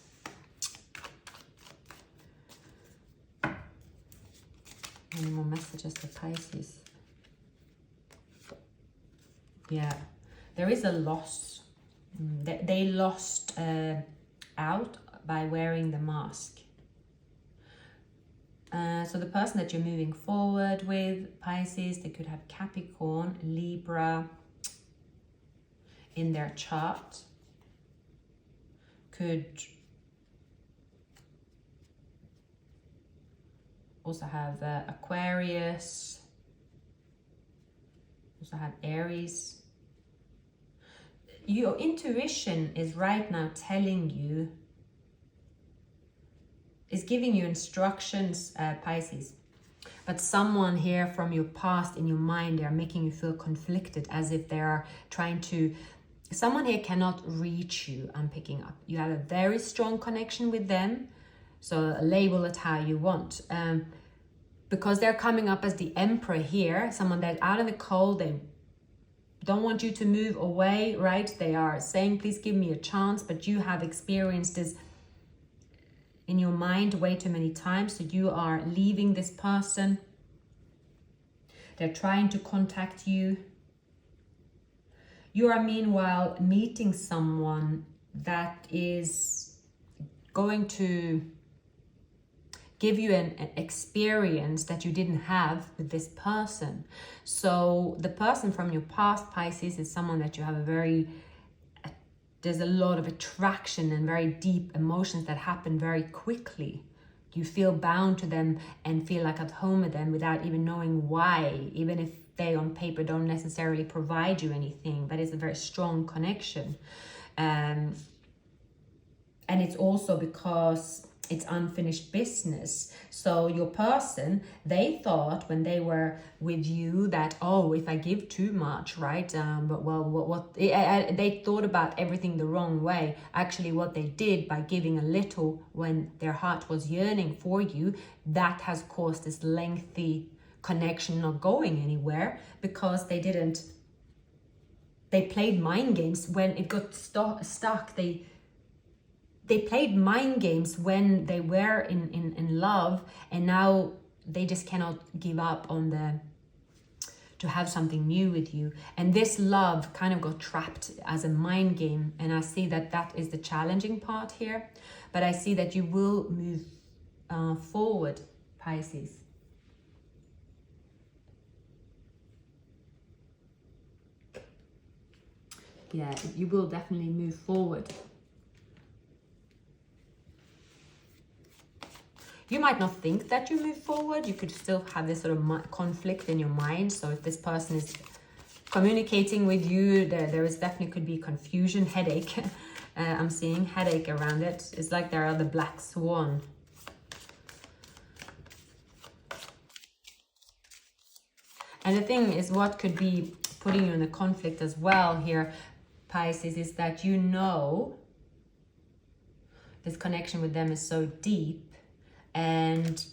Any more messages for Pisces? Yeah, there is a loss. They lost out by wearing the mask. So the person that you're moving forward with, Pisces, they could have Capricorn, Libra in their chart. Could also have Aquarius, also have Aries. Your intuition is right now telling you, is giving you instructions, Pisces. But someone here from your past in your mind, they are making you feel conflicted, as if they are trying to... Someone here cannot reach you, I'm picking up. You have a very strong connection with them. So label it how you want. Because they're coming up as the Emperor here. Someone that's out in the cold. They don't want you to move away, right? They are saying, please give me a chance. But you have experienced this in your mind way too many times. So you are leaving this person. They're trying to contact you. You are meanwhile meeting someone that is going to give you an experience that you didn't have with this person. So the person from your past, Pisces, is someone that you have there's a lot of attraction and very deep emotions that happen very quickly. You feel bound to them and feel like at home with them without even knowing why, even if they on paper don't necessarily provide you anything, but it's a very strong connection. And it's also because it's unfinished business. So your person, they thought when they were with you that, oh, if I give too much, right? They thought about everything the wrong way. Actually, what they did by giving a little when their heart was yearning for you, that has caused this lengthy connection not going anywhere, because they played mind games when it got stuck. They played mind games when they were in love, and now they just cannot give up on to have something new with you. And this love kind of got trapped as a mind game, and I see that is the challenging part here. But I see that you will move forward, Pisces. Yeah, you will definitely move forward. You might not think that you move forward. You could still have this sort of conflict in your mind. So if this person is communicating with you, there is definitely could be confusion, headache. I'm seeing headache around it. It's like there are the black swan. And the thing is, what could be putting you in a conflict as well here, Pisces, is that you know this connection with them is so deep. And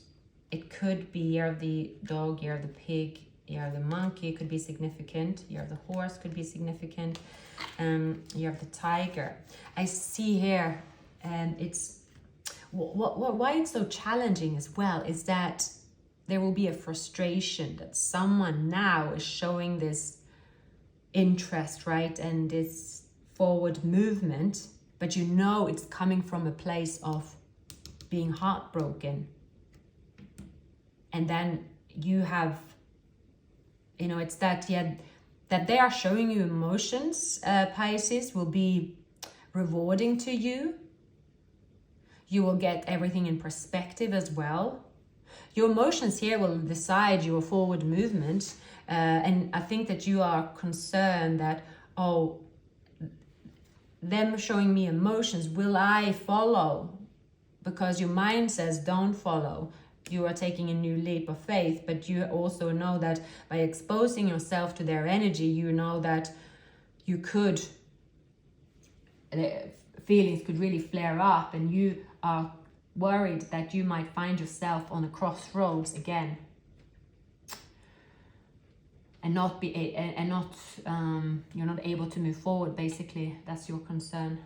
it could be year of the dog, year of the pig, year of the monkey, it could be significant. Year of the horse could be significant. Year of the tiger. I see here, and it's why it's so challenging as well is that there will be a frustration that someone now is showing this interest, right, and this forward movement, but you know it's coming from a place of being heartbroken. And then you have, it's that, that they are showing you emotions, Pisces, will be rewarding to you. You will get everything in perspective as well. Your emotions here will decide your forward movement. And I think that you are concerned that, them showing me emotions, will I follow? Because your mind says don't follow. You are taking a new leap of faith, but you also know that by exposing yourself to their energy, you know that you could, feelings could really flare up, and you are worried that you might find yourself on a crossroads again, and you're not able to move forward. Basically, that's your concern.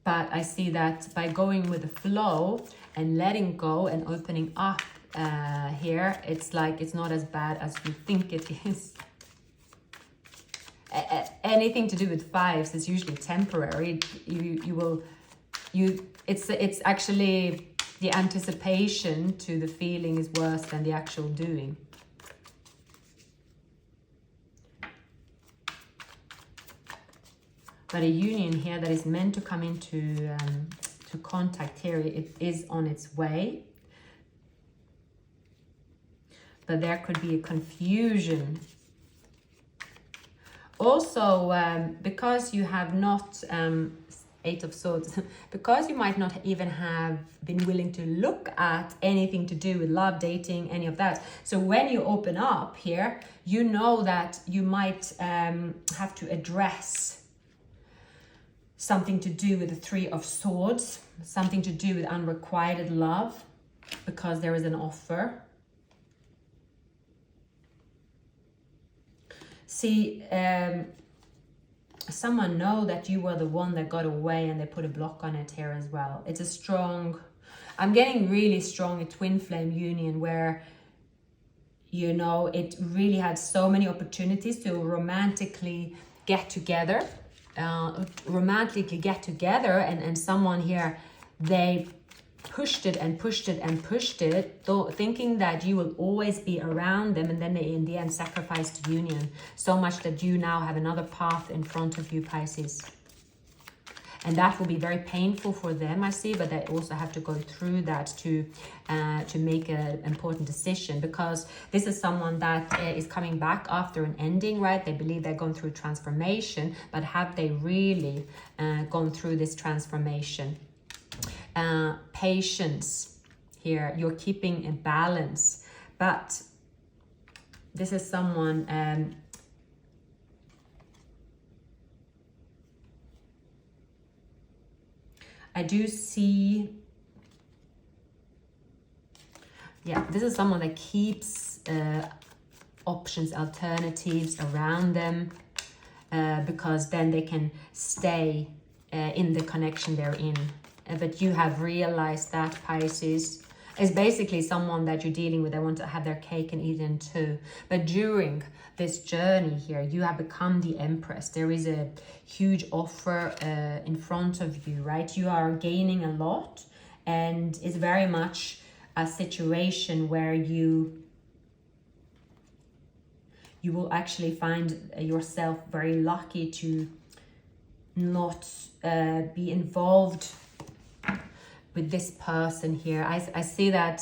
But I see that by going with the flow and letting go and opening up here, it's like it's not as bad as you think it is. Anything to do with fives is usually temporary. It's actually the anticipation to the feeling is worse than the actual doing. But a union here that is meant to come into to contact here, it is on its way. But there could be a confusion. Also, because you have not, Eight of Swords, because you might not even have been willing to look at anything to do with love, dating, any of that. So when you open up here, you know that you might have to address something to do with the Three of Swords, something to do with unrequited love, because there is an offer. See, someone know that you were the one that got away, and they put a block on it here as well. It's a strong, I'm getting really strong, a twin flame union where you know, it really had so many opportunities to romantically get together, and someone here, they pushed it and pushed it and pushed it, thinking that you will always be around them, and then they in the end sacrificed union so much that you now have another path in front of you, Pisces. And that will be very painful for them, I see, but they also have to go through that to make an important decision, because this is someone that is coming back after an ending, right? They believe they're going through transformation, but have they really gone through this transformation? Patience here, you're keeping a balance, but this is someone... I do see, yeah, this is someone that keeps options, alternatives around them, because then they can stay in the connection they're in. But you have realized that, Pisces, is basically someone that you're dealing with. They want to have their cake and eat it too. But during this journey here, you have become the Empress. There is a huge offer in front of you, right? You are gaining a lot, and it's very much a situation where you will actually find yourself very lucky to not be involved with this person here. I see that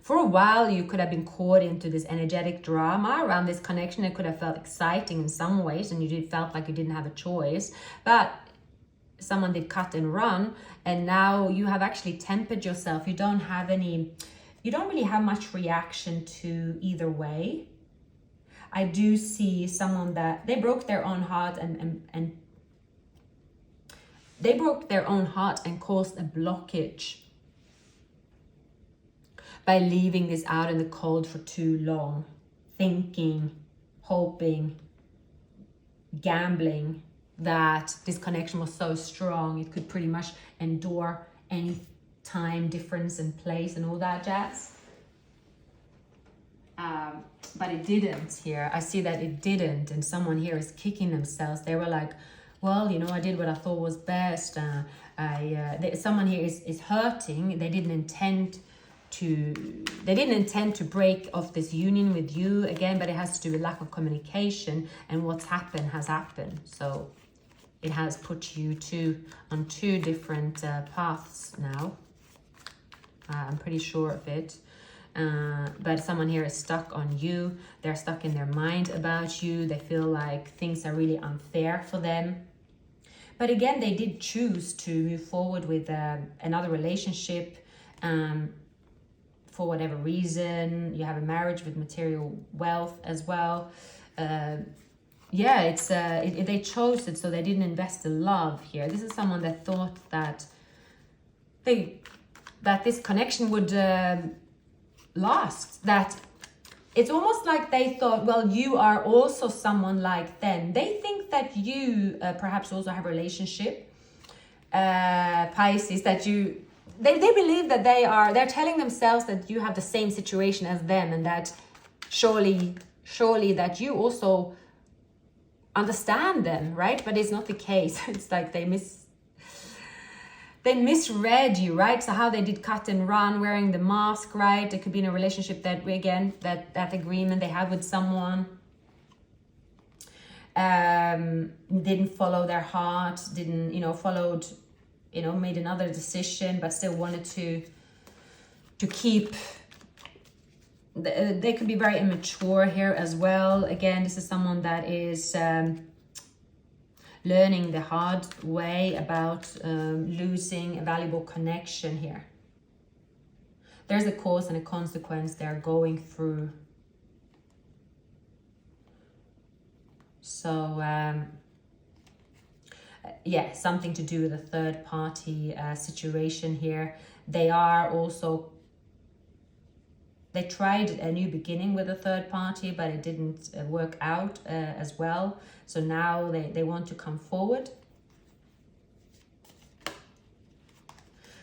for a while you could have been caught into this energetic drama around this connection. It could have felt exciting in some ways, and you felt like you didn't have a choice, but someone did cut and run, and now you have actually tempered yourself. You don't really have much reaction to either way. I do see someone that they broke their own heart and they broke their own heart and caused a blockage by leaving this out in the cold for too long, thinking, hoping, gambling that this connection was so strong it could pretty much endure any time difference in place and all that jazz. But it didn't here. I see that it didn't, and someone here is kicking themselves. They were like, well, you know, I did what I thought was best. Someone here is hurting. They didn't intend to break off this union with you again, but it has to do with lack of communication, and what's happened has happened. So it has put you on two different paths now. I'm pretty sure of it. But someone here is stuck on you. They're stuck in their mind about you. They feel like things are really unfair for them. But again, they did choose to move forward with another relationship for whatever reason. You have a marriage with material wealth as well. They chose it, so they didn't invest the love here. This is someone that thought that this connection would last. That it's almost like they thought, well, you are also someone like them. They think that you perhaps also have a relationship, Pisces, that they believe that they're telling themselves that you have the same situation as them, and that surely that you also understand them, right? But it's not the case. It's like they misread you, right? So how they did cut and run, wearing the mask, right? It could be in a relationship that, again, that agreement they have with someone didn't follow their heart, followed, made another decision, but still wanted to keep. They could be very immature here as well. Again, this is someone that is learning the hard way about losing a valuable connection here. There's a cause and a consequence they're going through. So, something to do with a third party situation here. They tried a new beginning with a third party, but it didn't work out as well. So now they want to come forward.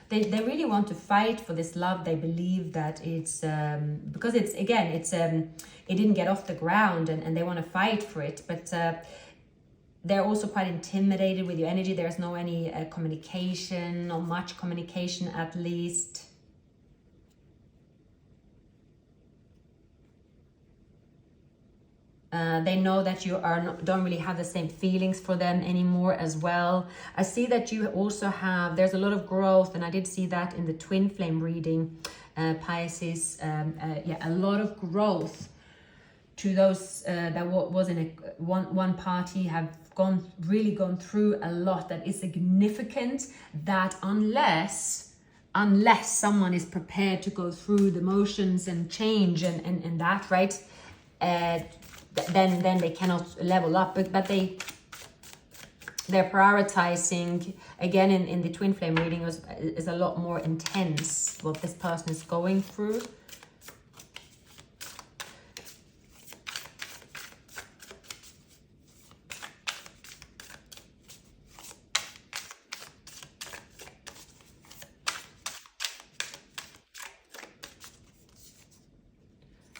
They really want to fight for this love. They believe that it's because it's, again, it's it didn't get off the ground, and they want to fight for it, but they're also quite intimidated with your energy. There's no any communication, not much communication at least. They know that you don't really have the same feelings for them anymore as well. I see that you also have, there's a lot of growth, and I did see that in the twin flame reading, Pisces. Yeah, a lot of growth to those that was in one party, have really gone through a lot that is significant, that unless someone is prepared to go through the motions and change and that, right, then they cannot level up, but they're prioritizing, again, in the twin flame reading is a lot more intense what this person is going through.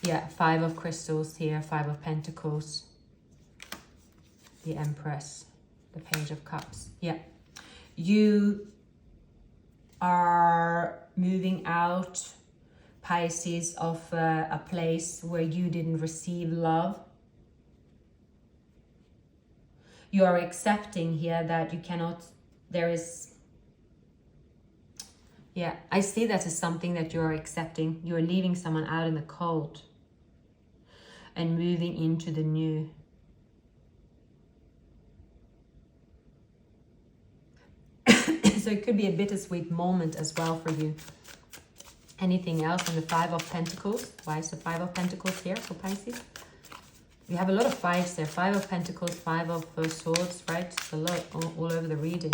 Yeah, 5 of crystals here, 5 of pentacles, the Empress, the Page of Cups. Yeah, you are moving out, Pisces, of a place where you didn't receive love. You are accepting here that you cannot, there is, yeah, I see that as something that you are accepting. You are leaving someone out in the cold and moving into the new. So it could be a bittersweet moment as well for you. Anything else on the 5 of Pentacles? Why is the 5 of Pentacles here for Pisces? We have a lot of 5s there. 5 of Pentacles, 5 of Swords, right? It's a lot all over the reading.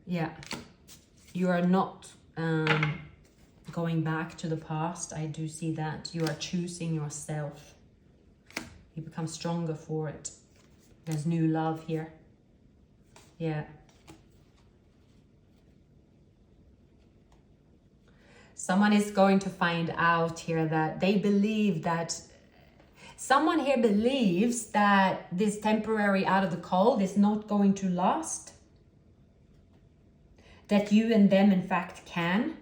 Yeah. You are not going back to the past. I do see that. You are choosing yourself. You become stronger for it. There's new love here. Yeah. Someone is going to find out here that they believe that, someone here believes that this temporary out of the cold is not going to last. That you and them, in fact, can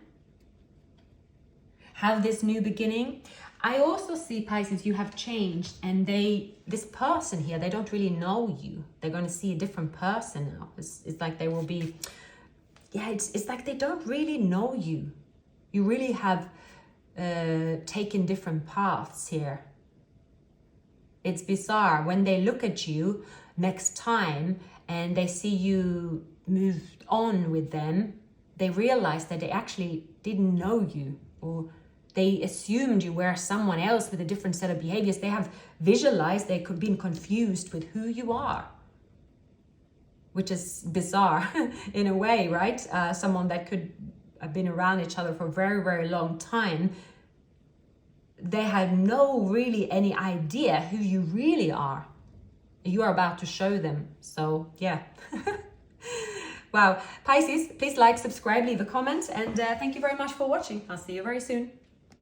have this new beginning. I also see, Pisces, you have changed, and this person here, they don't really know you. They're going to see a different person now. It's like they will be, yeah, it's like they don't really know you. You really have taken different paths here. It's bizarre. When they look at you next time and they see you move on with them, they realize that they actually didn't know you, or they assumed you were someone else with a different set of behaviors. They have visualized, they could be confused with who you are, which is bizarre in a way, right? Someone that could have been around each other for a very, very long time. They had no really any idea who you really are. You are about to show them. So yeah. Wow. Pisces, please like, subscribe, leave a comment, and thank you very much for watching. I'll see you very soon.